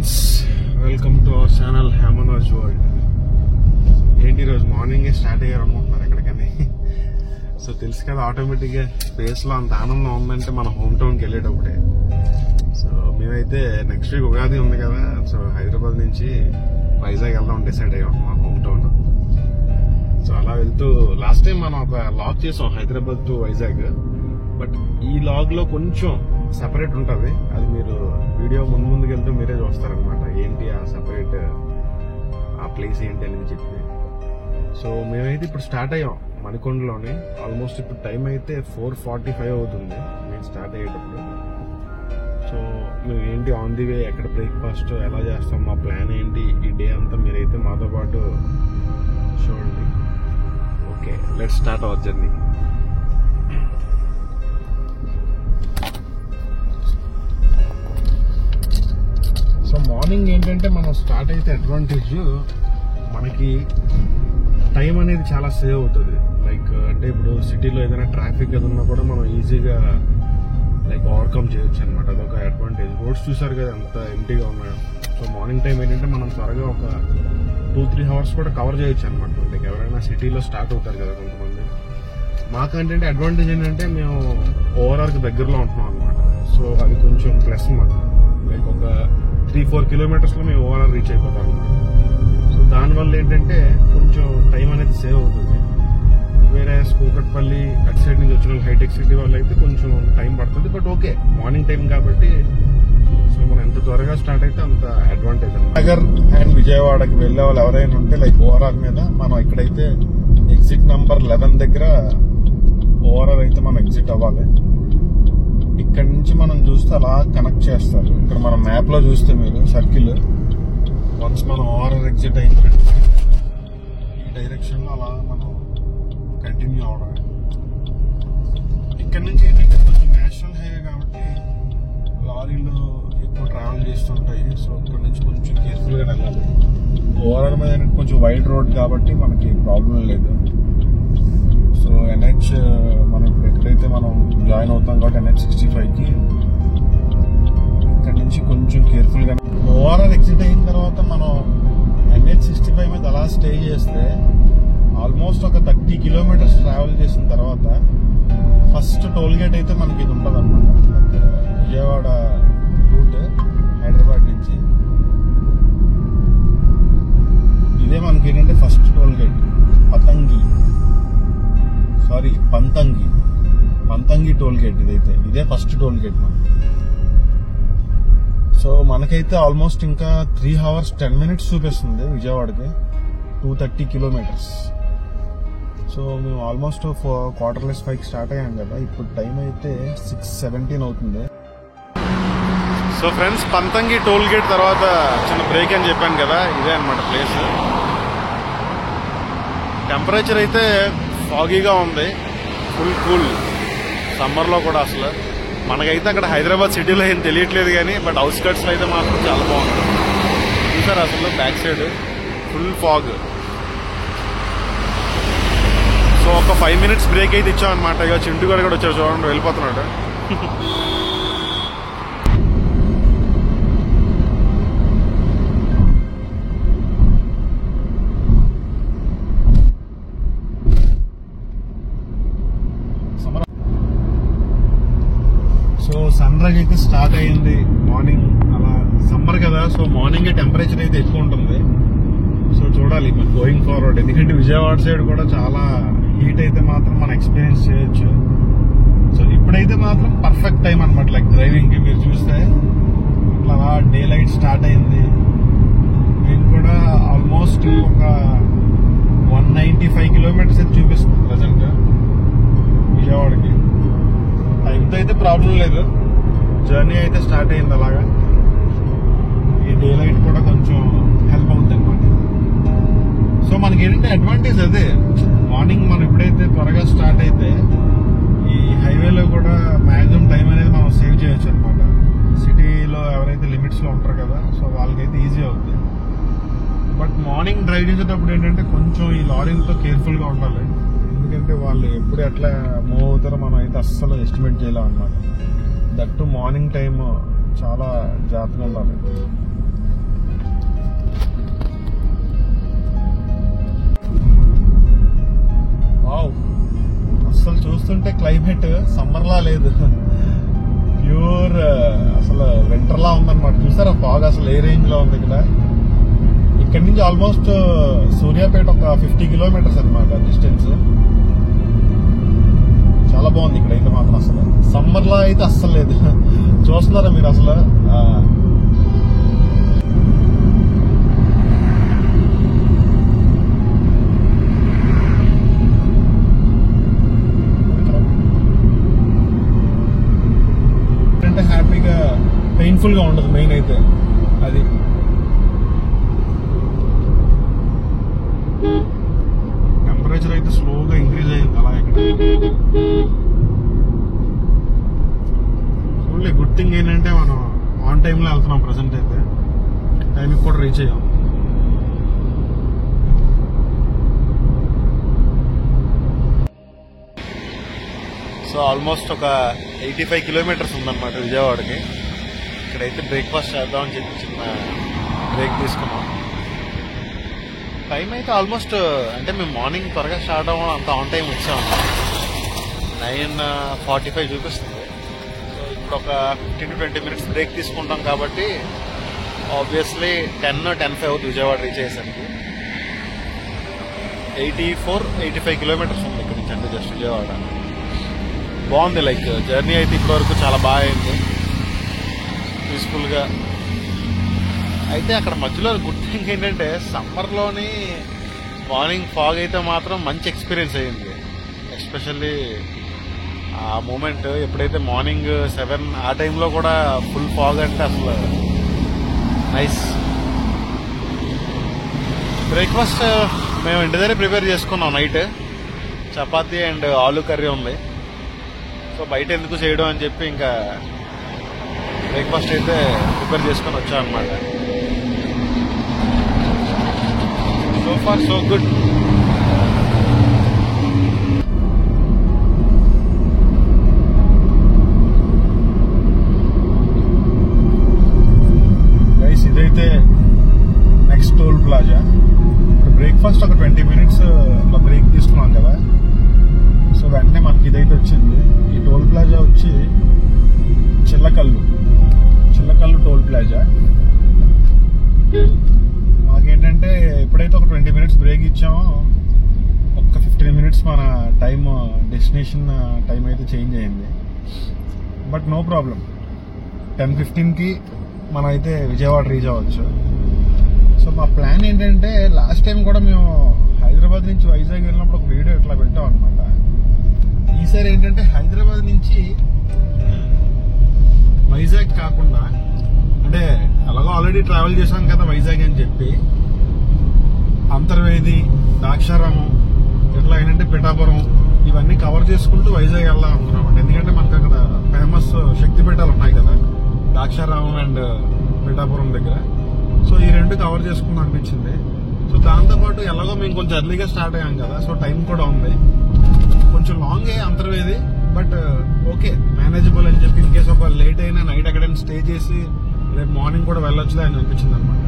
Friends, welcome to our channel హ్యామనోజ్ world. ఏంటి ఈరోజు మార్నింగే స్టార్ట్ అయ్యారు అనుకుంటున్నారు ఎక్కడికని. సో తెలుసు కదా, ఆటోమేటిక్గా స్పేస్లో అంత ఆనందం ఉందంటే మన హోమ్ టౌన్కి వెళ్ళేటప్పుడే. సో మేమైతే నెక్స్ట్ వీక్ ఉగాది ఉంది కదా, సో హైదరాబాద్ నుంచి వైజాగ్ వెళ్దాం డిసైడ్ అయ్యాం, మా హోమ్ టౌన్. సో అలా వెళ్తూ లాస్ట్ టైం మనం ఒక లాగ్ చేసాం హైదరాబాద్ టు వైజాగ్. బట్ ఈ లాగ్ లో కొంచెం సెపరేట్ ఉంటుంది, అది మీరు వీడియో ముందుకు వెళ్తూ మీరే చూస్తారనమాట. ఏంటి ఆ సెపరేట్ ఆ ప్లేస్ ఏంటి అని చెప్పి. సో మేమైతే ఇప్పుడు స్టార్ట్ అయ్యాం మణికొండలోనే. ఆల్మోస్ట్ ఇప్పుడు టైం అయితే 4:45 అవుతుంది మేము స్టార్ట్ అయ్యేటప్పుడు. సో మేము ఏంటి ఆన్ ది వే, ఎక్కడ బ్రేక్ఫాస్ట్ ఎలా చేస్తాం, మా ప్లాన్ ఏంటి ఈ డే అంతా మీరైతే మాతో పాటు చూడండి. Okay, let's start our journey. So morning ఏంటంటే మనం స్టార్ట్ అయితే అడ్వాంటేజ్, మనకి టైం అనేది చాలా సేవ్ అవుతుంది. లైక్ అంటే ఇప్పుడు సిటీలో ఏదైనా ట్రాఫిక్ ఏదన్నా కూడా మనం ఈజీగా లైక్ ఓవర్కమ్ చేయొచ్చు అనమాట. అదొక అడ్వాంటేజ్. రోడ్స్ చూసారు కదా ఎంత ఎంటీగా ఉన్నాయో. సో మార్నింగ్ టైం ఏంటంటే మనం త్వరగా ఒక 2-3 అవర్స్ కూడా కవర్ చేయొచ్చు అనమాట. లైక్ ఎవరైనా సిటీలో స్టార్ట్ అవుతారు కదా కొంతమంది. మాకేంటంటే అడ్వాంటేజ్ ఏంటంటే మేము ఓవరాల్కి దగ్గరలో ఉంటున్నాం అనమాట. సో అది కొంచెం ప్లస్ మాకు. లైక్ ఒక 3-4 కిలోమీటర్స్ లో మేము ఓవరాల్ రీచ్ అయిపోతాం అనమాట. సో దానివల్ల ఏంటంటే కొంచెం టైం అనేది సేవ్ అవుతుంది. వేరే కూకట్పల్లి అటు సైడ్ నుంచి వచ్చిన హైటెక్ సిటీ వాళ్ళు అయితే కొంచెం టైం పడుతుంది. బట్ ఓకే, మార్నింగ్ టైం కాబట్టి సో మనం ఎంత త్వరగా స్టార్ట్ అయితే అంత అడ్వాంటేజ్ అనమాట. నగర్ అండ్ విజయవాడకి వెళ్లే వాళ్ళు ఎవరైనా ఉంటే లైక్ ఓవరాల్ మీద మనం ఇక్కడైతే ఎగ్జిట్ నంబర్ 11 దగ్గర ఓవరాల్ అయితే మనం ఎగ్జిట్ అవ్వాలి. ఇక్కడ నుంచి మనం చూస్తే అలా కనెక్ట్ చేస్తారు. ఇక్కడ మనం మ్యాప్ లో చూస్తే మీరు సర్కిల్, వన్స్ మనం ఓవరాల్ ఎగ్జిట్ అయిన ఈ డైరెక్షన్ లో అలా మనం కంటిన్యూ అవడం. ఇక్కడ నుంచి ఏంటంటే కొంచెం నేషనల్ హైవే కాబట్టి లారీలు ఎక్కువ ట్రావెల్ చేస్తుంటాయి. సో ఇక్కడ నుంచి కొంచెం కేర్ఫుల్ గా వెళ్ళాలి. ఓవరాల్ మీద కొంచెం వైడ్ రోడ్ కాబట్టి మనకి ప్రాబ్లం లేదు. సో NH మనం ఇప్పుడు ఎక్కడైతే మనం జాయిన్ అవుతాం కాబట్టి NH65కి ఇక్కడ నుంచి కొంచెం కేర్ఫుల్ గా. ఓవరాల్ ఎగ్జిట్ అయిన తర్వాత మనం NH65 మీద అలా స్టే చేస్తే ఆల్మోస్ట్ ఒక 30 కిలోమీటర్స్ ట్రావెల్ చేసిన తర్వాత ఫస్ట్ టోల్ గేట్ అయితే మనకి ఇది ఉంటుంది అనమాట. విజయవాడ రూట్ హైదరాబాద్ నుంచి ఇదే మనకి ఏంటంటే first toll gate. Pantangi toll gate ఇదే ఫస్ట్ టోల్ గేట్ మనకి. సో మనకైతే ఆల్మోస్ట్ ఇంకా 3 hours 10 minutes చూపిస్తుంది విజయవాడకి, 230 కిలోమీటర్స్. సో మేము ఆల్మోస్ట్ 4:45 స్టార్ట్ అయ్యాం కదా, ఇప్పుడు టైం అయితే 6:17 అవుతుంది. So friends, Pantangi toll gate తర్వాత చిన్న బ్రేక్ అని చెప్పాను కదా, ఇదే అనమాట ప్లేస్. టెంపరేచర్ అయితే ఫాగీగా ఉంది, ఫుల్ కూల్ సమ్మర్లో కూడా. అసలు మనకైతే అక్కడ హైదరాబాద్ సిటీలో ఏం తెలియట్లేదు కానీ, బట్ అవుట్స్కట్స్లో అయితే మాత్రం చాలా బాగుంది. చూసారు అసలు back side full fog. So ఒక 5 minutes బ్రేక్ అయితే ఇచ్చామన్నమాట. ఇక చింటూ గారు కూడా వచ్చారు, చూడండి వెళ్ళిపోతున్నాడు. సో సన్ రైజ్ అయితే స్టార్ట్ అయ్యింది మార్నింగ్. అలా సమ్మర్ కదా, సో మార్నింగ్ టెంపరేచర్ అయితే ఎక్కువ ఉంటుంది. సో చూడాలి మరి గోయింగ్ ఫార్వర్డ్, ఎందుకంటే విజయవాడ సైడ్ కూడా చాలా హీట్ అయితే మాత్రం మనం ఎక్స్పీరియన్స్ చేయొచ్చు. సో ఇప్పుడైతే మాత్రం పర్ఫెక్ట్ టైం అనమాట లైక్ డ్రైవింగ్ కి. మీరు చూస్తే ఇట్లా డే లైట్ స్టార్ట్ అయింది. మేము కూడా ఆల్మోస్ట్ ఒక 195 కిలోమీటర్స్ అయితే చూపిస్తుంది ప్రజెంట్ విజయవాడకి. టైంతో అయితే ప్రాబ్లం లేదు, జర్నీ అయితే స్టార్ట్ అయింది. అలాగా ఈ డే లైట్ కూడా కొంచెం హెల్ప్ అవుతుంది అనమాట. సో మనకి ఏంటంటే అడ్వాంటేజ్ అదే, మార్నింగ్ మనం ఎప్పుడైతే త్వరగా స్టార్ట్ అయితే ఈ హైవేలో కూడా మాక్సిమం టైం అనేది మనం సేవ్ చేయొచ్చు అనమాట. సిటీలో ఎవరైతే లిమిట్స్ లో ఉంటారు కదా, సో వాళ్ళకైతే ఈజీ అవుతుంది. బట్ మార్నింగ్ డ్రైవ్ చేసేటప్పుడు ఏంటంటే కొంచెం ఈ లారీలతో కేర్ఫుల్ గా ఉండాలి. ఎందుకంటే వాళ్ళు ఎప్పుడు ఎట్లా మూవ్ అవుతారో మనం అయితే అస్సలు ఎస్టిమేట్ చేయలేం అనమాట. దట్టు మార్నింగ్ టైం చాలా జాగ్రత్తగా ఉండాలి. వావ్, అసలు చూస్తుంటే క్లైమేట్ సమ్మర్లా లేదు, ప్యూర్ అసలు వింటర్ లా ఉందన్నమాట. చూసారా ఫాగ్ అసలు ఏ రేంజ్ లో ఉంది ఇక్కడ. ఇక్కడ నుంచి ఆల్మోస్ట్ సూర్యాపేట ఒక 50 కిలోమీటర్స్ అనమాట డిస్టెన్స్. చాలా బాగుంది ఇక్కడ అయితే మాత్రం. అసలు సమ్మర్ లా అయితే అస్సలు లేదు. చూస్తున్నారా మీరు అసలు అంటే హ్యాపీగా పెయిన్ఫుల్ గా ఉండదు మెయిన్ అయితే అది. టెంపరేచర్ అయితే స్లోగా ఇంక్రీజ్ అయ్యింది అలా ఇక్కడ. ఓన్లీ గుడ్ థింగ్ ఏంటంటే మనం ఆన్ టైంలో వెళ్తున్నాం. ప్రజెంట్ అయితే టైంకి కూడా రీచ్ అయ్యాం. సో ఆల్మోస్ట్ ఒక 85 కిలోమీటర్స్ ఉందన్నమాట విజయవాడకి. ఇక్కడైతే బ్రేక్ఫాస్ట్ చేద్దామని చెప్పి చిన్న బ్రేక్ తీసుకున్నాం. టైం అయితే ఆల్మోస్ట్ అంటే మేము మార్నింగ్ త్వరగా స్టార్ట్ అవ్వడం అంత ఆన్ టైం వచ్చాము. 9:45 చూపిస్తుంది. సో ఇప్పుడు ఒక 15 to 20 మినిట్స్ బ్రేక్ తీసుకుంటాం కాబట్టి ఆబ్వియస్లీ 10-10:05 అవుతుంది విజయవాడ రీచ్ అయ్యేసరికి. 84-85 కిలోమీటర్స్ ఉంది ఇక్కడ నుంచి, అంటే జస్ట్ విజయవాడ. బాగుంది, లైక్ జర్నీ అయితే ఇప్పటి వరకు చాలా బాగా అయింది, పీస్ఫుల్గా. అయితే అక్కడ మధ్యలో గుడ్ థింగ్ ఏంటంటే సమ్మర్లోని మార్నింగ్ ఫాగ్ అయితే మాత్రం మంచి ఎక్స్పీరియన్స్ అయ్యింది. ఎస్పెషల్లీ ఆ మూమెంట్ ఎప్పుడైతే మార్నింగ్ 7 ఆ టైంలో కూడా ఫుల్ ఫాగ్ అంటే అసలు నైస్. బ్రేక్ఫాస్ట్ మేము ఇంటి దగ్గర ప్రిపేర్ చేసుకున్నాం. Night chapati and aloo curry ఉంది. సో బయట ఎందుకు చేయడం అని చెప్పి ఇంకా బ్రేక్ఫాస్ట్ అయితే ప్రిపేర్ చేసుకొని వచ్చాం అనమాట. So far so good. Guys ఇదైతే నెక్స్ట్ టోల్ ప్లాజా. ఇప్పుడు బ్రేక్ఫాస్ట్ ఒక 20 మినిట్స్ అట్లా బ్రేక్ తీసుకున్నాం కదా. సో వెంటనే మనకి ఇదైతే వచ్చింది. ఈ టోల్ ప్లాజా వచ్చి చిల్లకల్లు టోల్ ప్లాజా. మాకేంటంటే ఎప్పుడైతే ఒక 20 మినిట్స్ బ్రేక్ ఇచ్చామో ఒక్క 15 మినిట్స్ మన టైం డెస్టినేషన్ టైం అయితే చేంజ్ అయింది. బట్ నో ప్రాబ్లం, 10:15కి మనం అయితే విజయవాడ రీచ్ అవ్వచ్చు. సో మా ప్లాన్ ఏంటంటే లాస్ట్ టైం కూడా మేము హైదరాబాద్ నుంచి వైజాగ్ వెళ్ళినప్పుడు ఒక వీడియో ఇట్లా పెట్టాం అనమాట. ఈసారి ఏంటంటే హైదరాబాద్ నుంచి వైజాగ్ కాకుండా, అంటే అలాగో ఆల్రెడీ ట్రావెల్ చేశాం కదా వైజాగ్ అని చెప్పి, అంతర్వేది, ద్రాక్షారామం, ఎట్లా ఏంటంటే పిఠాపురం, ఇవన్నీ కవర్ చేసుకుంటూ వైజాగ్ వెళ్ళాలనుకున్నాం. ఎందుకంటే మనకు అక్కడ ఫేమస్ శక్తిపీఠాలు ఉన్నాయి కదా, ద్రాక్షారామం అండ్ పిఠాపురం దగ్గర. సో ఈ రెండు కవర్ చేసుకుందాం అనిపించింది. సో దాంతోపాటు ఎలాగో మేము కొంచెం ఎర్లీగా స్టార్ట్ అయ్యాం కదా, సో టైం కూడా ఉంది. కొంచెం లాంగే అంతర్వేది, బట్ ఓకే మేనేజబుల్ అని చెప్పి, ఇన్ కేసు ఒక లేట్ అయినా నైట్ ఎక్కడైనా స్టే చేసి రేపు మార్నింగ్ కూడా వెళ్ళొచ్చులే అని అనిపించింది అనమాట.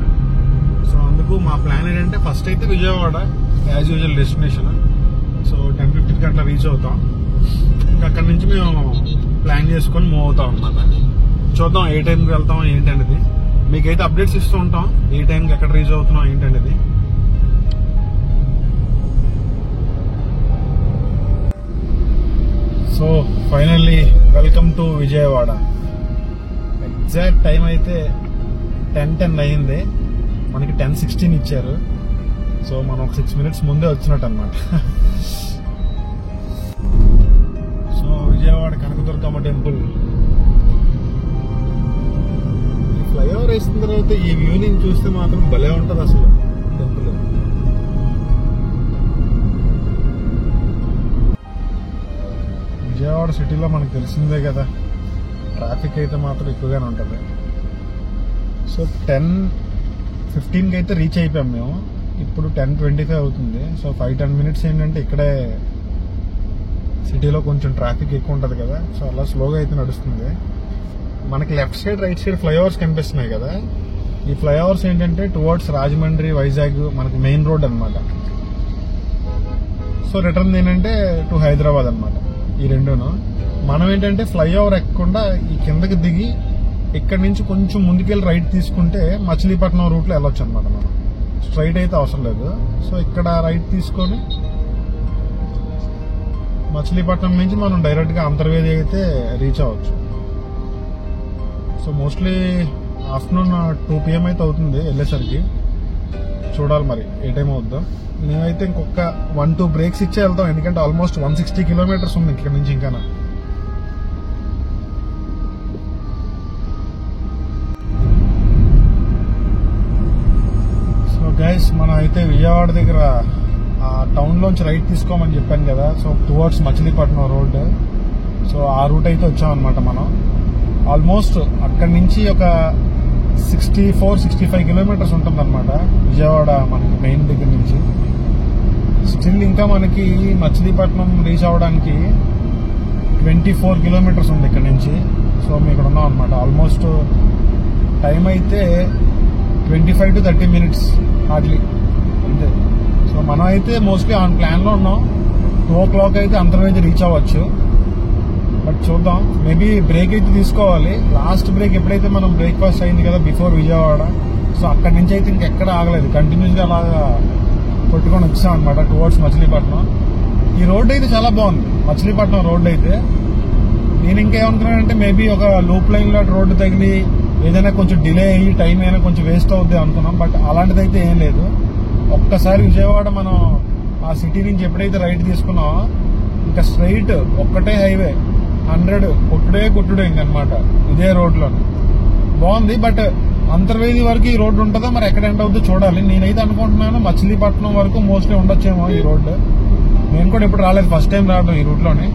సో అందుకు మా ప్లాన్ ఏంటంటే ఫస్ట్ అయితే Vijayawada as usual destination. So 10:15కి అట్లా రీచ్ అవుతాం. ఇంకా అక్కడి నుంచి మేము ప్లాన్ చేసుకొని మూవ్ అవుతాం అనమాట. చూద్దాం ఏ టైంకి వెళ్తాం ఏంటనేది, మీకైతే అప్డేట్స్ ఇస్తూ ఉంటాం ఏ టైంకి ఎక్కడ రీచ్ అవుతున్నాం ఏంటనేది. So finally welcome to Vijayawada. Exact time అయితే 10:10 అయింది. మనకి 10:16 ఇచ్చారు. సో మనం ఒక 6 మినిట్స్ ముందే వచ్చినట్టు అనమాట. So Vijayawada Kanakadurgamma temple. ఈ ఫ్లైఓవర్ వేసిన తర్వాత ఈ వ్యూనింగ్ చూస్తే మాత్రం భలే ఉంటుంది అసలు టెంపుల్. విజయవాడ సిటీలో మనకు తెలిసిందే కదా, ట్రాఫిక్ అయితే మాత్రం ఎక్కువగానే ఉంటుంది. సో 10:15కి అయితే రీచ్ అయిపోయాం మేము. ఇప్పుడు 10:25 అవుతుంది. సో 5-10 మినిట్స్ ఏంటంటే ఇక్కడే సిటీలో కొంచెం ట్రాఫిక్ ఎక్కువ ఉంటుంది కదా, సో అలా స్లోగా అయితే నడుస్తుంది. మనకి left side right side flyovers కనిపిస్తున్నాయి కదా, ఈ ఫ్లైఓవర్స్ ఏంటంటే టువర్డ్స్ రాజమండ్రి, వైజాగ్ మనకి మెయిన్ రోడ్ అనమాట. సో సో రిటర్న్ ఏంటంటే టు హైదరాబాద్ అనమాట. ఈ రెండును మనం ఏంటంటే ఫ్లైఓవర్ ఎక్కకుండా ఈ కిందకి దిగి ఇక్కడ నుంచి కొంచెం ముందుకెళ్ళి రైట్ తీసుకుంటే మచిలీపట్నం రూట్లో వెళ్ళొచ్చు అనమాట. మనం స్ట్రైట్ అయితే అవసరం లేదు. సో ఇక్కడ రైట్ తీసుకొని మచిలీపట్నం నుంచి మనం డైరెక్ట్ గా అంతర్వేది అయితే రీచ్ అవ్వచ్చు. సో మోస్ట్లీ ఆఫ్టర్నూన్ 2 PM అయితే అవుతుంది వెళ్ళేసరికి. చూడాలి మరి ఏ టైం అవుద్దాం. మేమైతే ఇంకొక 1-2 బ్రేక్స్ ఇచ్చే వెళ్తాం, ఎందుకంటే ఆల్మోస్ట్ 160 కిలోమీటర్స్ ఉంది ఇక్కడ నుంచి ఇంకా. సో గైస్, మనం అయితే విజయవాడ దగ్గర టౌన్ లోంచి రైట్ తీసుకోమని చెప్పాను కదా. So towards Machilipatnam road. So ఆ రూట్ అయితే వచ్చామన్నమాట మనం. ఆల్మోస్ట్ అక్కడి నుంచి ఒక 64-65 కిలోమీటర్స్ ఉంటుందన్నమాట విజయవాడ మనకి మెయిన్ దగ్గర నుంచి. స్టిల్ ఇంకా మనకి మచిలీపట్నం రీచ్ అవ్వడానికి 24 కిలోమీటర్స్ ఉంది ఇక్కడ నుంచి. సో మేము ఇక్కడ ఉన్నాం అనమాట. ఆల్మోస్ట్ టైం అయితే 25 to 30 minutes హార్డ్లీ అంతే. సో మనం అయితే మోస్ట్లీ ఆన్ ప్లాన్ లో ఉన్నాం. 2 o'clock అయితే అంతర్వేది రీచ్ అవ్వచ్చు. బట్ చూద్దాం, మేబీ బ్రేక్ అయితే తీసుకోవాలి. లాస్ట్ బ్రేక్ ఎప్పుడైతే మనం బ్రేక్ఫాస్ట్ అయింది కదా బిఫోర్ విజయవాడ, సో అక్కడి నుంచి అయితే ఇంకెక్కడ ఆగలేదు, కంటిన్యూస్ గా అలాగా కొట్టుకొని వచ్చాం అనమాట టువర్డ్స్ మచిలీపట్నం. ఈ రోడ్ అయితే చాలా బాగుంది, మచిలీపట్నం రోడ్ అయితే. నేను ఇంకేమనుకున్నానంటే మేబీ ఒక లూప్ లైన్ లో రోడ్డు తగిలి ఏదైనా కొంచెం డిలే అయ్యి టైం అయినా కొంచెం వేస్ట్ అవుద్ది అనుకున్నాం. బట్ అలాంటిది అయితే ఏం లేదు. ఒక్కసారి విజయవాడ మనం ఆ సిటీ నుంచి ఎప్పుడైతే రైట్ తీసుకున్నామో ఇంకా స్ట్రైట్ ఒక్కటే హైవే 100 కొట్టుడే ఇంకనమాట ఇదే రోడ్ లో. బాగుంది. బట్ అంతర్వేది వరకు ఈ రోడ్డు ఉంటుందో మరి ఎక్కడ ఎండ్ అవుతుందో చూడాలి. నేనైతే అనుకుంటున్నాను మచిలీపట్నం వరకు మోస్ట్లీ ఉండొచ్చేమో ఈ రోడ్డు. నేను కూడా ఇప్పుడు రాలేదు, ఫస్ట్ టైం రావడం ఈ రూట్ లోనే.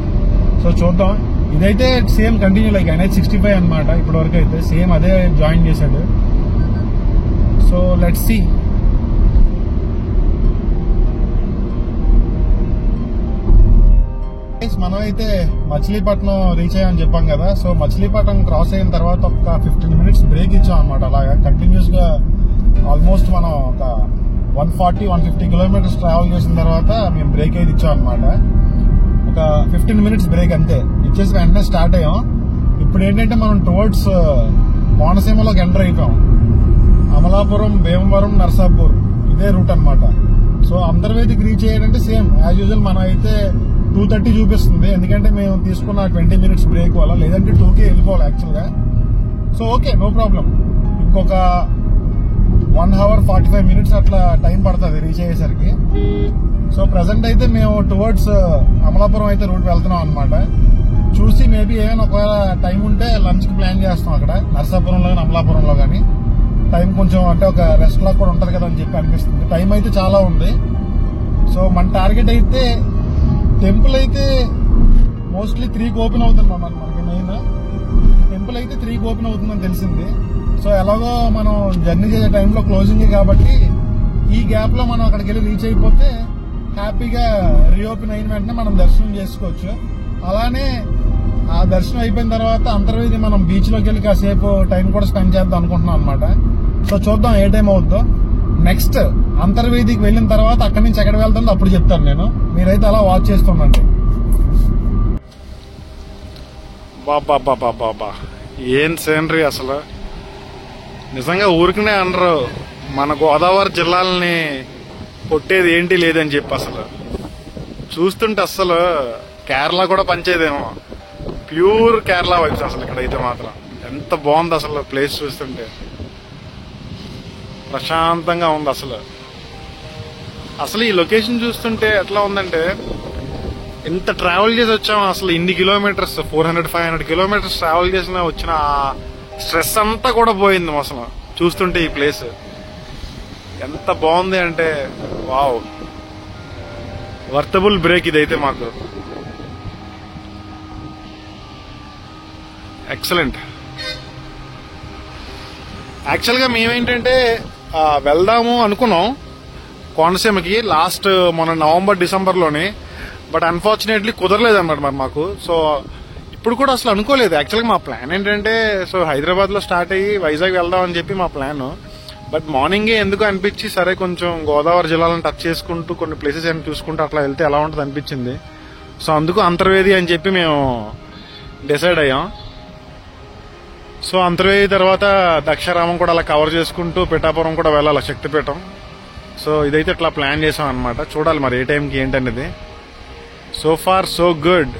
సో చూద్దాం. ఇదైతే సేమ్ కంటిన్యూ లైక్ NH65 అనమాట. ఇప్పటి వరకు అయితే సేమ్ అదే జాయిన్ చేశాడు. So let's see. మనం అయితే మచిలీపట్నం రీచ్ అయ్యామని చెప్పాం కదా. సో మచిలీపట్నం క్రాస్ అయిన తర్వాత ఒక 15 minutes బ్రేక్ ఇచ్చాం అనమాట. అలాగా కంటిన్యూస్ గా ఆల్మోస్ట్ మనం ఒక 140-150 కిలోమీటర్స్ ట్రావెల్ చేసిన తర్వాత మేము బ్రేక్ అయితే ఇచ్చాం అనమాట. ఒక 15 minutes బ్రేక్ అంతే ఇచ్చేసి వెంటనే స్టార్ట్ అయ్యాం. ఇప్పుడు ఏంటంటే మనం టువర్డ్స్ కోనసీమలోకి ఎంటర్ అయిపోయాం. అమలాపురం, భీమవరం, నర్సాపూర్ ఇదే రూట్ అనమాట. సో అంతర్వేదికి రీచ్ అయ్యాడంటే సేమ్ యాజ్ యూజువల్ మనం అయితే 2:30 చూపిస్తుంది, ఎందుకంటే మేము తీసుకున్న 20 minutes బ్రేక్ వల్ల. లేదంటే 2కి వెళ్ళిపోవాలి యాక్చువల్ గా. So okay, no problem. ఇంకొక 1 hour 45 minutes అట్లా టైం పడుతుంది రీచ్ అయ్యేసరికి. సో ప్రెసెంట్ అయితే మేము టువర్డ్స్ అమలాపురం అయితే రూట్ వెళ్తున్నాం అనమాట. చూసి మేబీ ఏమైనా ఒకవేళ టైం ఉంటే లంచ్ కి ప్లాన్ చేస్తాం అక్కడ నర్సాపురంలో కానీ అమలాపురంలో కానీ. టైం కొంచెం అంటే ఒక రెస్ట్ లా కూడా ఉంటది కదా అని చెప్పి అనిపిస్తుంది. టైం అయితే చాలా ఉంది. సో మన టార్గెట్ అయితే టెంపుల్ అయితే మోస్ట్లీ 3కి ఓపెన్ అవుతుంది మనకి. మెయిన్ టెంపుల్ అయితే 3కి ఓపెన్ అవుతుందని తెలిసింది. సో ఎలాగో మనం జర్నీ చేసే టైంలో క్లోజింగ్ కాబట్టి ఈ గ్యాప్ లో మనం అక్కడికి వెళ్ళి రీచ్ అయిపోతే హ్యాపీగా రీఓపెన్ అయిన వెంటనే మనం దర్శనం చేసుకోవచ్చు. అలానే ఆ దర్శనం అయిపోయిన తర్వాత అంతర్వేది మనం బీచ్ లోకి వెళ్ళి కాసేపు టైం కూడా స్పెండ్ చేద్దాం అనుకుంటున్నాం అనమాట. సో చూద్దాం ఏ టైం అవుతుందో. నెక్స్ట్ అంతర్వేదికి వెళ్ళిన తర్వాత అక్కడి నుంచి ఎక్కడ వెళ్తుందో అప్పుడు చెప్తాను నేను. మీరైతే అలా వాచ్ చేస్తుండండి. బాబా ఏం సీనరీ అసలు. నిజంగా ఊరికనే అనరు మన గోదావరి జిల్లాలని కొట్టేది ఏంటి లేదని చెప్పి. అసలు చూస్తుంటే అసలు కేరళ కూడా పంచేదేమో. ప్యూర్ కేరళ వైబ్స్ అసలు ఇక్కడైతే మాత్రం. ఎంత బాగుంది అసలు ప్లేస్ చూస్తుంటే. ప్రశాంతంగా ఉంది అసలు. అసలు ఈ లొకేషన్ చూస్తుంటే ఎట్లా ఉందంటే ఇంత ట్రావెల్ చేసి వచ్చాము అసలు. ఇన్ని కిలోమీటర్స్ 400-500 కిలోమీటర్స్ ట్రావెల్ చేసిన వచ్చిన స్ట్రెస్ అంతా కూడా పోయింది అసలు చూస్తుంటే. ఈ ప్లేస్ ఎంత బాగుంది అంటే వావ్, వర్తబుల్ బ్రేక్ ఇదైతే మాకు. ఎక్సలెంట్. యాక్చువల్ గా మేమేంటంటే వెళ్దాము అనుకున్నాం కోనసీమకి లాస్ట్ మన November-December లోనే. బట్ అన్ఫార్చునేట్లీ కుదరలేదన్నమాట మరి మాకు. సో ఇప్పుడు కూడా అసలు అనుకోలేదు. యాక్చువల్గా మా ప్లాన్ ఏంటంటే సో హైదరాబాద్ లో స్టార్ట్ అయ్యి వైజాగ్ వెళ్దాం అని చెప్పి మా ప్లాన్. బట్ మార్నింగే ఎందుకు అనిపించి సరే కొంచెం గోదావరి జిల్లాలను టచ్ చేసుకుంటూ కొన్ని ప్లేసెస్ ఏమైనా చూసుకుంటూ అట్లా వెళ్తే ఎలా ఉంటుంది అనిపించింది. సో అందుకు అంతర్వేది అని చెప్పి మేము డిసైడ్ అయ్యాం. సో అంతర్వేది తర్వాత దక్షారామం కూడా అలా కవర్ చేసుకుంటూ పిఠాపురం కూడా వెళ్ళాలి, శక్తిపీఠం. సో ఇదైతే ఇట్లా ప్లాన్ చేసాం అనమాట. చూడాలి మరి ఏ టైంకి ఏంటనేది. So far so good.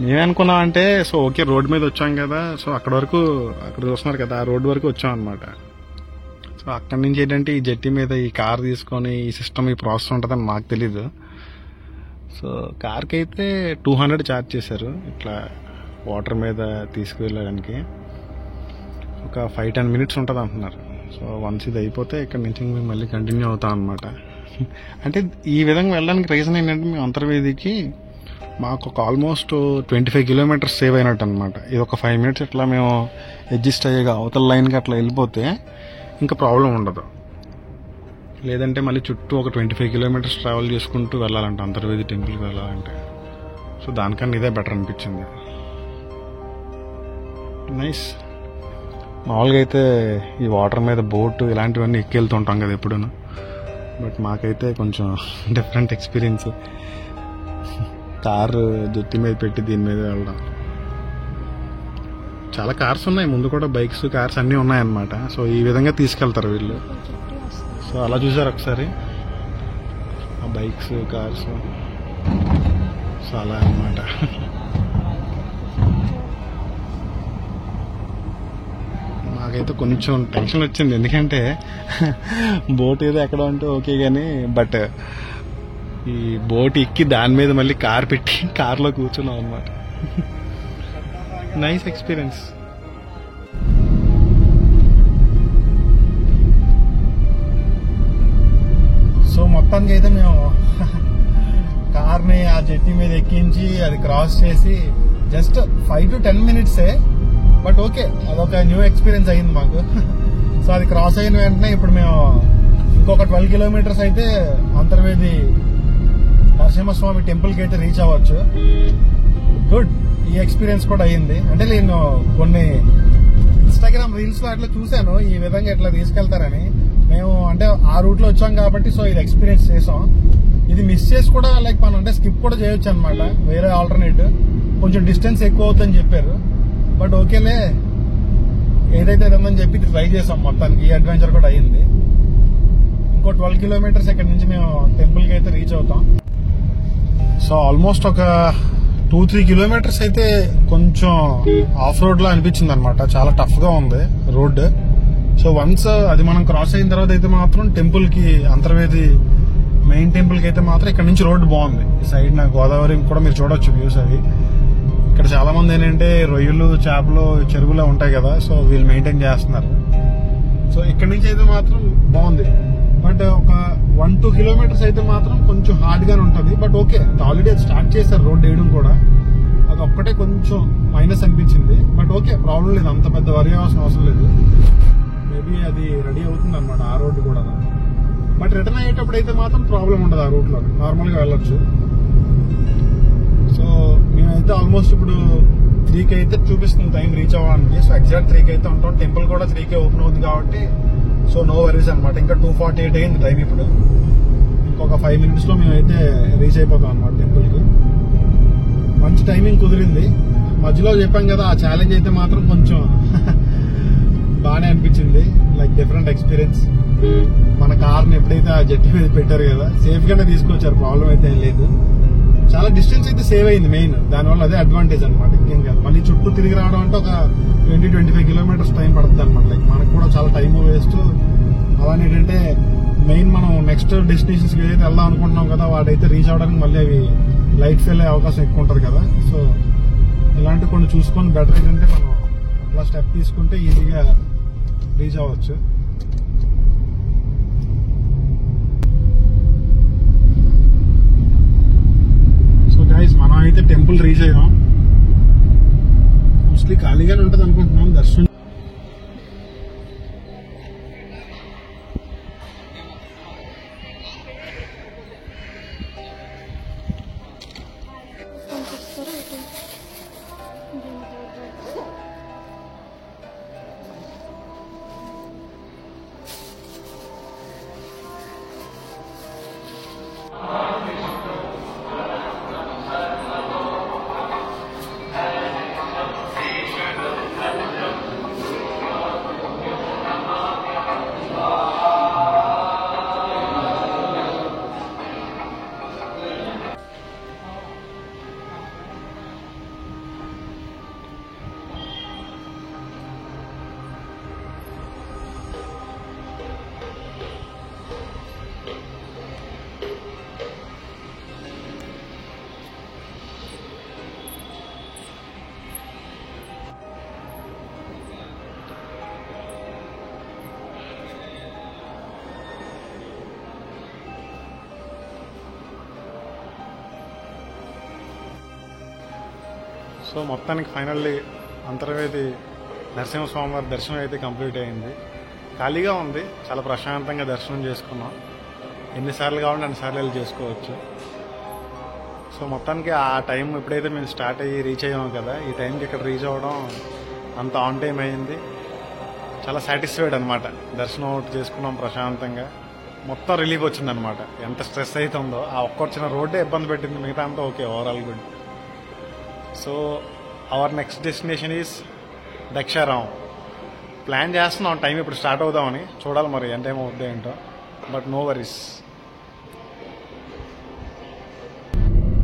నేననుకున్నా అంటే సో ఓకే రోడ్ మీద వచ్చాం కదా, సో అక్కడ చూస్తున్నారు కదా ఆ రోడ్ వరకు వచ్చాం అనమాట. సో అక్కడి నుంచి ఏంటంటే ఈ జెట్టి మీద ఈ కార్ తీసుకొని ఈ సిస్టమ్ ఈ ప్రాసెస్ ఉంటుందని మాకు తెలీదు. సో కార్కి అయితే 200 ఛార్జ్ చేశారు ఇట్లా వాటర్ మీద తీసుకువెళ్ళడానికి. ఒక 5-10 మినిట్స్ ఉంటుంది అంటున్నారు. సో వన్స్ ఇది అయిపోతే ఇక్కడ నుంచి మేము మళ్ళీ కంటిన్యూ అవుతాం అనమాట. అంటే ఈ విధంగా వెళ్ళడానికి రీజన్ ఏంటంటే మేము అంతర్వేదికి మాకు ఒక ఆల్మోస్ట్ 25 కిలోమీటర్స్ సేవ్ అయినట్టు అనమాట. ఇది ఒక 5 మినిట్స్ ఇట్లా మేము అడ్జస్ట్ అయ్యేగా అవతల లైన్కి అట్లా వెళ్ళిపోతే ఇంకా ప్రాబ్లం ఉండదు. లేదంటే మళ్ళీ చుట్టూ ఒక 25 కిలోమీటర్స్ ట్రావెల్ చేసుకుంటూ వెళ్ళాలంటే అంతర్వేది టెంపుల్కి వెళ్ళాలంటే. సో దానికన్నా ఇదే బెటర్ అనిపించింది. నైస్. మామూలుగా అయితే ఈ వాటర్ మీద బోటు ఇలాంటివన్నీ ఎక్కి వెళ్తుంటాం కదా ఎప్పుడూ, బట్ మాకైతే కొంచెం డిఫరెంట్ ఎక్స్పీరియన్స్. కారు జెట్టి మీద పెట్టి దీని మీద వెళ్ళడం. చాలా కార్స్ ఉన్నాయి ముందు కూడా, బైక్స్ కార్స్ అన్నీ ఉన్నాయన్నమాట. సో ఈ విధంగా తీసుకెళ్తారు వీళ్ళు. సో అలా చూసారు ఒకసారి ఆ బైక్స్ కార్స్. సో అలా అన్నమాట. నాకైతే కొంచెం టెన్షన్ వచ్చింది, ఎందుకంటే బోట్ ఏదో ఎక్కడ ఉంటే ఓకే కానీ బట్ ఈ బోట్ ఎక్కి దాని మీద మళ్ళీ కార్ పెట్టి కార్లో కూర్చున్నాం అనమాట. Nice experience. సో మొత్తానికి అయితే మేము కార్ని ఆ జెట్టి మీద ఎక్కించి అది క్రాస్ చేసి జస్ట్ 5 to 10 మినిట్సే, బట్ ఓకే అదొక న్యూ ఎక్స్పీరియన్స్ అయ్యింది మాకు. సో అది క్రాస్ అయిన వెంటనే ఇప్పుడు మేము ఇంకొక 12 కిలోమీటర్స్ అయితే అంతర్వేది నరసింహస్వామి టెంపుల్కి అయితే రీచ్ అవ్వచ్చు. గుడ్. ఈ ఎక్స్పీరియన్స్ కూడా అయ్యింది. అంటే నేను కొన్ని ఇన్స్టాగ్రామ్ రీల్స్ లో అట్లా చూశాను ఈ విధంగా ఎట్లా తీసుకెళ్తారని. మేము అంటే ఆ రూట్ లో వచ్చాం కాబట్టి సో ఇది ఎక్స్పీరియన్స్ చేసాం. ఇది మిస్ చేసి కూడా లైక్ మనం అంటే స్కిప్ కూడా చేయొచ్చు అనమాట, వేరే ఆల్టర్నేట్. కొంచెం డిస్టెన్స్ ఎక్కువ అవుతుందని చెప్పారు, బట్ ఓకేలే ఏదైతే ఏదని చెప్పి ట్రై చేసాం. మొత్తానికి ఈ అడ్వెంచర్ కూడా అయ్యింది. ఇంకో 12 కిలోమీటర్స్ ఇక్కడ నుంచి మేము టెంపుల్కి అయితే రీచ్ అవుతాం. సో ఆల్మోస్ట్ ఒక 2-3 కిలోమీటర్స్ అయితే కొంచెం ఆఫ్ రోడ్ లా అనిపించింది అనమాట. చాలా టఫ్ గా ఉంది రోడ్. సో వన్స్ అది మనం క్రాస్ అయిన తర్వాత అయితే మాత్రం టెంపుల్ కి అంతర్వేది మెయిన్ టెంపుల్ కి అయితే మాత్రం ఇక్కడ నుంచి రోడ్డు బాగుంది. ఈ సైడ్ నా గోదావరి కూడా మీరు చూడొచ్చు వ్యూస్ అవి. ఇక్కడ చాలా మంది ఏంటంటే రొయ్యలు చేపలు చెరువులో ఉంటాయి కదా, సో వీళ్ళు మెయింటైన్ చేస్తున్నారు. సో ఇక్కడ నుంచి అయితే మాత్రం బాగుంది. బట్ ఒక 1-2 కిలోమీటర్స్ అయితే మాత్రం కొంచెం హార్డ్ గానే ఉంటుంది. బట్ ఓకే ఆల్రెడీ అది స్టార్ట్ చేశారు రోడ్ వేయడం కూడా, అది ఒక్కటే కొంచెం మైనస్ అనిపించింది. బట్ ఓకే ప్రాబ్లం లేదు, అంత పెద్ద వరి అవ్వాల్సిన అవసరం లేదు. మేబీ అది రెడీ అవుతుంది అనమాట ఆ రోడ్డు కూడా. బట్ రిటర్న్ అయ్యేటప్పుడు అయితే మాత్రం ప్రాబ్లం ఉండదు, ఆ రూట్ లో నార్మల్ గా వెళ్ళొచ్చు. సో మేమైతే ఆల్మోస్ట్ ఇప్పుడు 3కి అయితే చూపిస్తుంది టైం రీచ్ అవ్వడానికి. సో ఎగ్జాక్ట్ 3కి అయితే ఉంటాం. టెంపుల్ కూడా 3కే ఓపెన్ అవుతుంది కాబట్టి సో నో వరీస్ అనమాట. ఇంకా 2:48 అయింది టైం ఇప్పుడు. ఇంకొక 5 మినిట్స్ లో మేమైతే రీచ్ అయిపోతాం అనమాట టెంపుల్ కి. మంచి టైమింగ్ కుదిరింది. మధ్యలో చెప్పాం కదా ఆ ఛాలెంజ్ అయితే మాత్రం కొంచెం బాగానే అనిపించింది. Like different experience. మన కార్ని ఎప్పుడైతే ఆ జెట్టి మీద పెట్టారు కదా సేఫ్ గానే తీసుకొచ్చారు, ప్రాబ్లం అయితే ఏం లేదు. చాలా డిస్టెన్స్ అయితే సేవ్ అయింది మెయిన్, దానివల్ల అదే అడ్వాంటేజ్ అనమాట. ఇంకేం కాదు. మళ్ళీ చుట్టూ తిరిగి రావడం అంటే ఒక 20-25 కిలోమీటర్స్ టైం పడుతుంది అనమాట. లైక్ మనకు కూడా చాలా టైం వేస్ట్. అలానే ఏంటంటే మెయిన్ మనం నెక్స్ట్ డెస్టినేషన్స్ కి ఏదైతే వెళ్దాం అనుకుంటున్నాం కదా వాడైతే రీచ్ అవడానికి మళ్ళీ అవి లైట్ ఫెయిల్ అయ్యే అవకాశం ఎక్కువ ఉంటుంది కదా. సో ఇలాంటి కొన్ని చూసుకొని బెటర్ ఏంటంటే మనం అట్లా స్టెప్ తీసుకుంటే ఈజీగా రీచ్ అవ్వచ్చు. సో గైస్ మనం అయితే టెంపుల్ రీచ్ అయ్యాం. మోస్ట్లీ ఖాళీగానే ఉంటుంది అనుకుంటున్నాం దర్శనం. సో మొత్తానికి ఫైనల్లీ అంతర్వేది నరసింహస్వామి వారి దర్శనం అయితే కంప్లీట్ అయింది. ఖాళీగా ఉంది, చాలా ప్రశాంతంగా దర్శనం చేసుకున్నాం. ఎన్నిసార్లు కావాలంటే అన్నిసార్లు వెళ్ళి చేసుకోవచ్చు. సో మొత్తానికి ఆ టైం ఎప్పుడైతే మేము స్టార్ట్ అయ్యి రీచ్ అయ్యాము కదా, ఈ టైంకి ఇక్కడ రీచ్ అవ్వడం అంత ఆన్ టైం అయింది. చాలా సాటిస్ఫైడ్ అనమాట. దర్శనం అవుట్ చేసుకున్నాం ప్రశాంతంగా. మొత్తం రిలీఫ్ వచ్చిందనమాట. ఎంత స్ట్రెస్ అయితే ఉందో ఆ ఒక్కొచ్చిన రోడ్డే ఇబ్బంది పెట్టింది, మిగతా అంతా okay, overall good. So our next destination is Draksharamam. Plan చేస్తున్నాం టైం ఇప్పుడు స్టార్ట్ అవుదామని, చూడాలి మరి ఎంత టైం అవుద్ది ఏంటో, but no worries.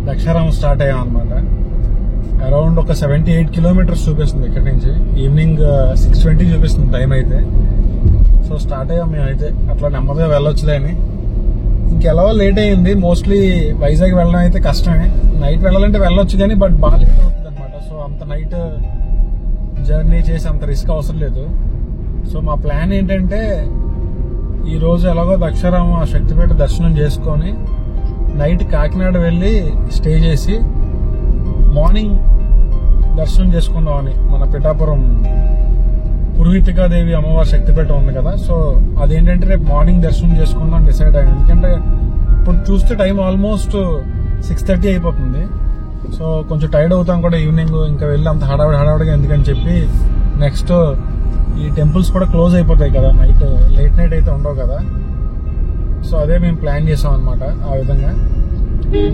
Draksharamam start అయ్యాం అనమాట. అరౌండ్ ఒక 78 కిలోమీటర్స్ చూపిస్తుంది ఇక్కడ నుంచి. ఈవినింగ్ 6:20 చూపిస్తుంది టైం అయితే. సో స్టార్ట్ అయ్యాం మేమైతే. అట్లా నెమ్మదిగా వెళ్ళొచ్చులే అని. ఇంకెలా లేట్ అయ్యింది. మోస్ట్లీ వైజాగ్ వెళ్ళడం అయితే కష్టమే. నైట్ వెళ్ళాలంటే వెళ్ళొచ్చు కానీ బట్ బాగా లేట్ అవుతుంది అనమాట. సో అంత నైట్ జర్నీ చేసి అంత రిస్క్ అవసరం లేదు. సో మా ప్లాన్ ఏంటంటే ఈ రోజు ఎలాగో దక్షారామం శక్తిపీఠ దర్శనం చేసుకొని నైట్ కాకినాడ వెళ్ళి స్టే చేసి మార్నింగ్ దర్శనం చేసుకుందామని. మన పిఠాపురం పురోహితికాదేవి అమ్మవారి శక్తిపీఠం ఉంది కదా, సో అదేంటంటే రేపు మార్నింగ్ దర్శనం చేసుకుందాం డిసైడ్ అయ్యాను. ఎందుకంటే ఇప్పుడు చూస్తే టైం ఆల్మోస్ట్ 6:30 అయిపోతుంది. సో కొంచెం టైర్డ్ అవుతాం కూడా ఈవినింగ్, ఇంకా వెళ్ళి అంత హడావిడిగా ఎందుకని చెప్పి నెక్స్ట్ ఈ టెంపుల్స్ కూడా క్లోజ్ అయిపోతాయి కదా నైట్, లేట్ నైట్ అయితే ఉండవు కదా. సో అదే మేము ప్లాన్ చేసాం అనమాట. ఆ విధంగా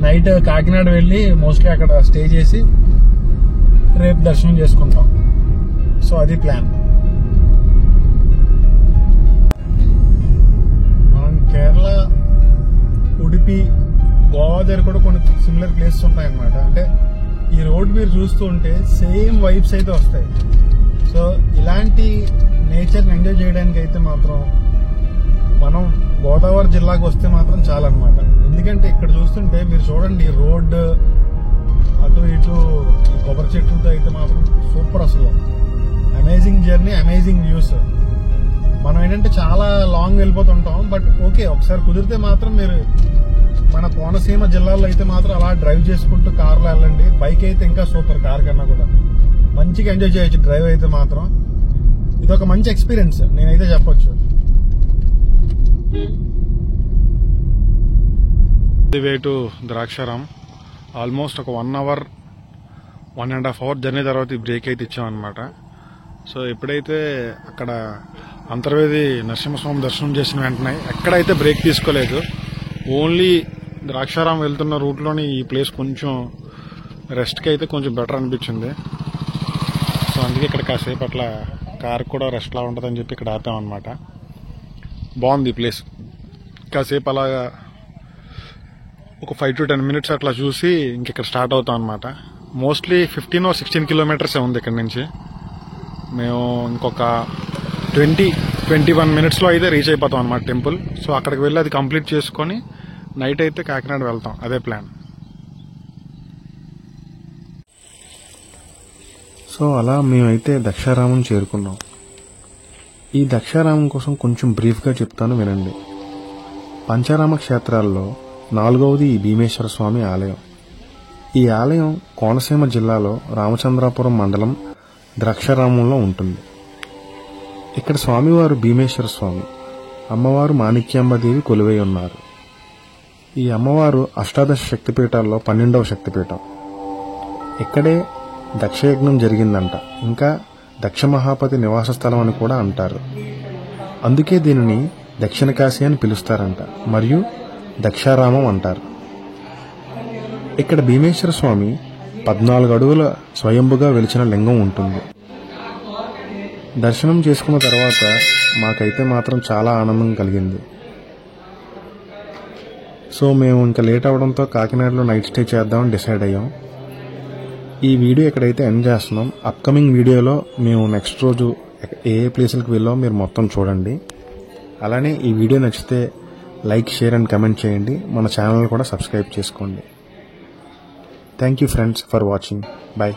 నైట్ కాకినాడ వెళ్ళి మోస్ట్లీ అక్కడ స్టే చేసి రేపు దర్శనం చేసుకుంటాం. సో అది ప్లాన్. మనం కేరళ, ఉడిపి, గోవా దగ్గర కూడా కొన్ని సిమిలర్ ప్లేసెస్ ఉంటాయన్నమాట. అంటే ఈ రోడ్ మీరు చూస్తూ ఉంటే సేమ్ వైబ్స్ అయితే వస్తాయి. సో ఇలాంటి నేచర్ని ఎంజాయ్ చేయడానికి అయితే మాత్రం మనం గోదావరి జిల్లాకు వస్తే మాత్రం చాలన్నమాట. ఎందుకంటే ఇక్కడ చూస్తుంటే మీరు చూడండి, రోడ్ అటు ఇటు కొబ్బరి చెట్లతో అయితే మాత్రం సూపర్. అసలు అమేజింగ్ జర్నీ, అమేజింగ్ వ్యూస్. మనం ఏంటంటే చాలా లాంగ్ వెళ్ళిపోతుంటాం, బట్ ఓకే ఒకసారి కుదిరితే మాత్రం మీరు మన కోనసీమ జిల్లాలో అయితే మాత్రం అలా డ్రైవ్ చేసుకుంటూ కార్లో వెళ్ళండి. బైక్ అయితే ఇంకా సూపర్, కార్ కన్నా కూడా మంచిగా ఎంజాయ్ చేయొచ్చు డ్రైవ్ అయితే మాత్రం. ఇది ఒక మంచి ఎక్స్పీరియన్స్ నేనైతే చెప్పొచ్చు. The way to Draksharam. Almost ఒక 1 hour, 1.5 hour జర్నీ తర్వాత ఈ బ్రేక్ అయితే ఇచ్చామన్నమాట. సో ఎప్పుడైతే అక్కడ అంతర్వేది నరసింహస్వామి దర్శనం చేసిన వెంటనే ఎక్కడైతే బ్రేక్ తీసుకోలేదు. ఓన్లీ ద్రాక్షారాం వెళ్తున్న రూట్లోని ఈ ప్లేస్ కొంచెం రెస్ట్కి అయితే కొంచెం బెటర్ అనిపించింది. సో అందుకే ఇక్కడ కాసేపు అట్లా కార్ కూడా రెస్ట్లా ఉంటుందని చెప్పి ఇక్కడ ఆపామన్నమాట. బాగుంది ఈ ప్లేస్. కాసేపు అలాగా ఒక 5 to 10 minutes అట్లా చూసి ఇంకెక్కడ స్టార్ట్ అవుతాం అనమాట. మోస్ట్లీ 15 or 16 kilometers ఉంది ఇక్కడ నుంచి. మేము ఇంకొక 20-21 minutes అయితే రీచ్ అయిపోతాం అనమాట టెంపుల్. సో అక్కడికి వెళ్ళి అది కంప్లీట్ చేసుకొని నైట్ అయితే కాకినాడ వెళ్తాం. అదే ప్లాన్. సో అలా మేమైతే దక్షారామం చేరుకున్నాం. ఈ దక్షారామం కోసం కొంచెం బ్రీఫ్గా చెప్తాను వినండి. పంచారామ క్షేత్రాల్లో 4వది ఈ భీమేశ్వర స్వామి ఆలయం. ఈ ఆలయం కోనసీమ జిల్లాలో రామచంద్రాపురం మండలం ద్రాక్షారామంలో ఉంటుంది. ఇక్కడ స్వామివారు భీమేశ్వర స్వామి, అమ్మవారు మాణిక్యాంబదేవి కొలువై ఉన్నారు. ఈ అమ్మవారు అష్టాదశ శక్తిపీఠాల్లో 12వ శక్తిపీఠం. ఇక్కడే దక్షయజ్ఞం జరిగిందంట. ఇంకా దక్ష మహాపతి నివాస స్థలం అని కూడా అంటారు. అందుకే దీనిని దక్షిణ కాశీ అని పిలుస్తారంట, మరియు దక్షారామం అంటారు. ఇక్కడ భీమేశ్వర స్వామి 14 అడుగుల స్వయంభుగా వెలిచిన లింగం ఉంటుంది. దర్శనం చేసుకున్న తర్వాత మాకైతే మాత్రం చాలా ఆనందం కలిగింది. సో మేము ఇంకా లేట్ అవడంతో కాకినాడలో నైట్ స్టే చేద్దామని డిసైడ్ అయ్యాం. ఈ వీడియో ఎక్కడైతే ఎండ్ చేస్తున్నాం. అప్కమింగ్ వీడియోలో మేము నెక్స్ట్ రోజు ఏ ప్లేసులకు వెళ్ళామో మీరు మొత్తం చూడండి. అలానే ఈ వీడియో నచ్చితే లైక్, షేర్ అండ్ కమెంట్ చేయండి. మన ఛానల్ కూడా సబ్స్క్రైబ్ చేసుకోండి. Thank you friends for watching. Bye.